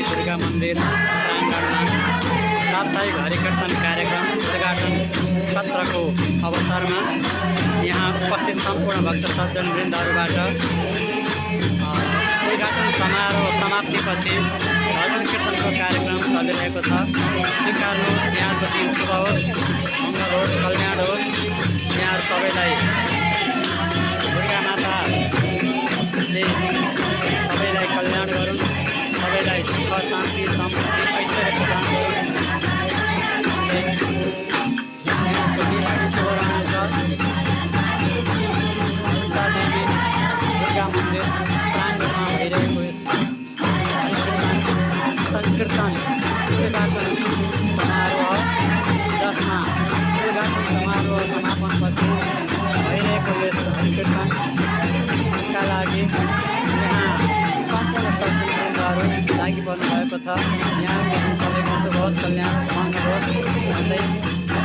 दुर्गा मंदिर प्रांगण में साप्ताहिक हरिकीर्तन कार्यक्रम उद्घाटन सत्र को अवसर में यहाँ उपस्थित संपूर्ण भक्त सज्जन वृन्दहरूबाट उद्घाटन समारोह समाप्तिपछि भजन कीर्तन को कार्यक्रम चलिरहेको छ। स्वीकार्नुहोस्, यहाँको दिन शुभ होस्, मङ्गल होस्, कल्याण होस्। यहाँ सबैलाई दुर्गा माताले सबैलाई कल्याण गरून्, सबैलाई सुख शान्ति समृद्धि ऐश्वर्य प्रदान गरून्। दुर्गा मन्दिर प्राङ्गणमा भइरहेको संकीर्तन उद्घाटन समारोह, जसमा उद्घाटन समारोह समापनपछि भइरहेको यस हरिकीर्तनका लागि यहाँ सम्पूर्ण सज्जनहरू लागि पर्नु भएको छ। यहाँको सबैको शुभ होस्, कल्याण मङ्गल होस् भन्दै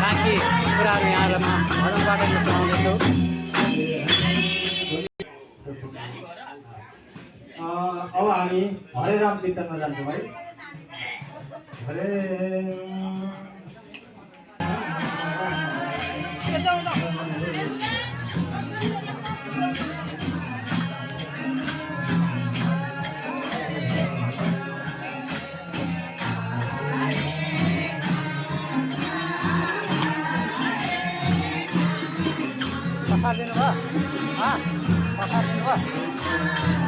बाँकी कुराहरू यहाँहरूमा भजनबाट म सुनाउँदैछु। अब हामी हरे राम कीर्तनमा जान्छौँ है। हरे पकाइदिनु भयो